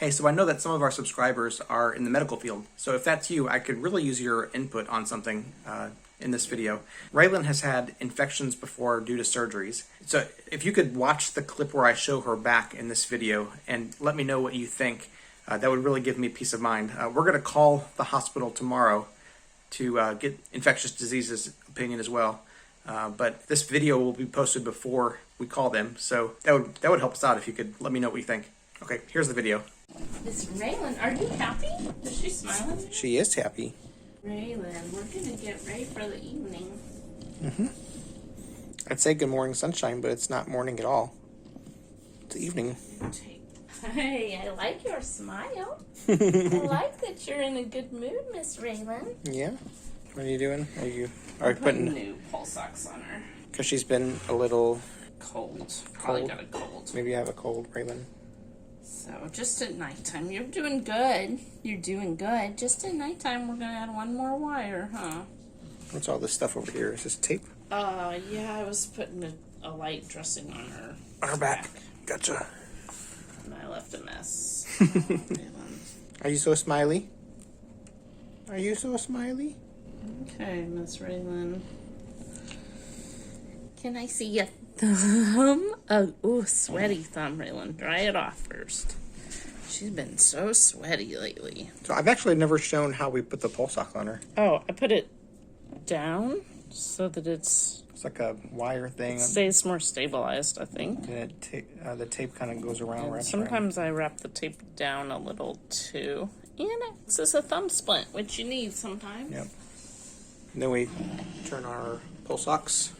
Hey, so I know that some of our subscribers are in the medical field, so if that's you, I could really use your input on something in this video. RAELYNN has had infections before due to surgeries, so if you could watch the clip where I show her back in this video and let me know what you think, that would really give me peace of mind. We're going to call the hospital tomorrow to get infectious diseases opinion as well, but this video will be posted before we call them, so that would help us out if you could let me know what you think. Okay, here's the video. Miss RAELYNN, are you happy? Is she smiling? She is happy. RAELYNN, we're gonna get ready for the evening. I'd say good morning sunshine, but it's not morning at all. It's evening. Hey, I like your smile. I like that you're in a good mood, Miss RAELYNN. Yeah? What are you doing? Are you putting new pulse socks on her? Because she's been a little cold. Probably got a cold. Maybe you have a cold, RAELYNN. So, just at nighttime, you're doing good. You're doing good. Just at nighttime, we're gonna add one more wire, huh? What's all this stuff over here? Is this tape? Yeah, I was putting a light dressing on her. On her back. Gotcha. And I left a mess. Are you so smiley? Are you so smiley? Okay, Miss RAELYNN. Can I see your thumb? Oh, sweaty thumb, RAELYNN. Dry it off first. She's been so sweaty lately. So I've actually never shown how we put the pulse ox on her. Oh, I put it down so that it's like a wire thing. It stays more stabilized, I think. And the tape kind of goes around. And sometimes I wrap the tape down a little too. And it acts as a thumb splint, which you need sometimes. Yep. And then we turn on our pulse ox.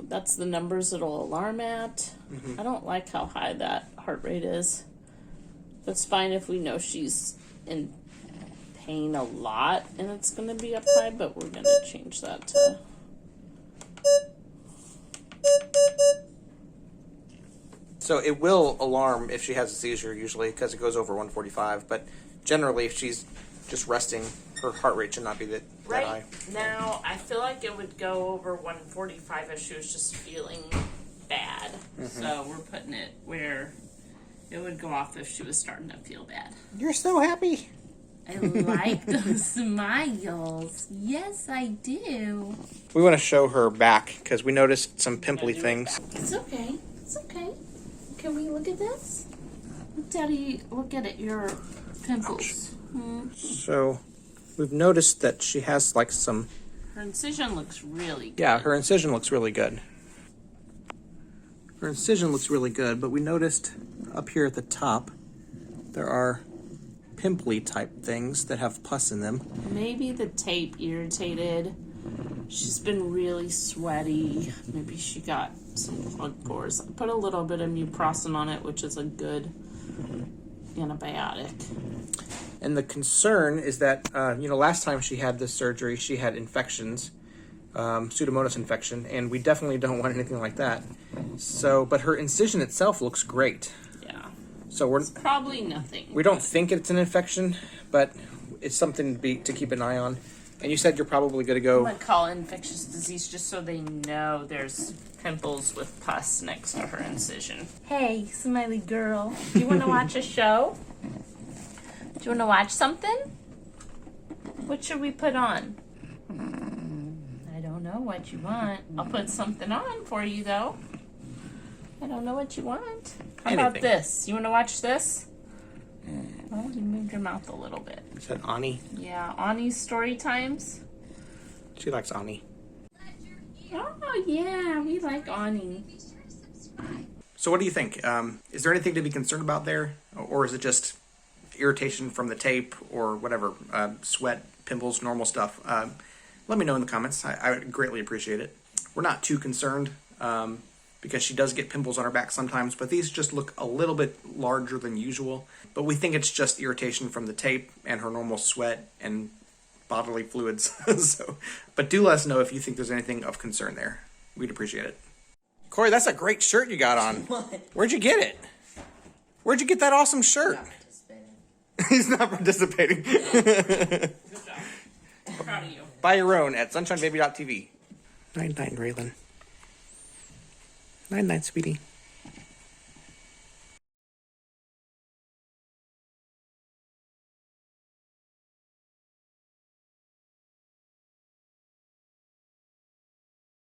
That's the numbers it'll alarm at. I don't like how high that heart rate is. That's fine if we know she's in pain a lot and it's going to be up high, but we're going to change that to... So it will alarm if she has a seizure usually because it goes over 145, but generally if she's just resting, her heart rate should not be that high. Right now, I feel like it would go over 145 if she was just feeling bad. So we're putting it where it would go off if she was starting to feel bad. You're so happy. I like those smiles. Yes, I do. We want to show her back because we noticed some pimply things. It's okay. It's okay. Can we look at this? Daddy, look at it. Your pimples. So we've noticed that she has like some... Her incision looks really good. Yeah, her incision looks really good. Her incision looks really good, but we noticed up here at the top there are pimply type things that have pus in them. Maybe the tape irritated. She's been really sweaty. Maybe she got some plug pores. I put a little bit of muprosin on it, which is a good antibiotic. And the concern is that, last time she had this surgery, she had infections, Pseudomonas infection, and we definitely don't want anything like that. So, but her incision itself looks great. Yeah. So it's probably nothing. We don't think it's an infection, but it's something to keep an eye on. And you said you're probably going to go... I'm going to call it infectious disease just so they know there's pimples with pus next to her incision. Hey, smiley girl. Do you want to watch a show? Do you want to watch something? What should we put on? I don't know what you want. I'll put something on for you, though. I don't know what you want. How about this? You want to watch this? Well, you moved your mouth a little bit. Is that Ani? Yeah, Ani's story times. She likes Ani. Oh, yeah, we like Ani. So what do you think? Is there anything to be concerned about there? Or is it just irritation from the tape or whatever? Sweat, pimples, normal stuff? Let me know in the comments. I would greatly appreciate it. We're not too concerned because she does get pimples on her back sometimes, but these just look a little bit larger than usual. But we think it's just irritation from the tape and her normal sweat and bodily fluids. But do let us know if you think there's anything of concern there. We'd appreciate it. Corey, that's a great shirt you got on. What? Where'd you get it? Where'd you get that awesome shirt? He's not participating. Good job. I'm proud of you. Buy your own at sunshinebaby.tv. Night-night, RAELYNN. Night-night, sweetie.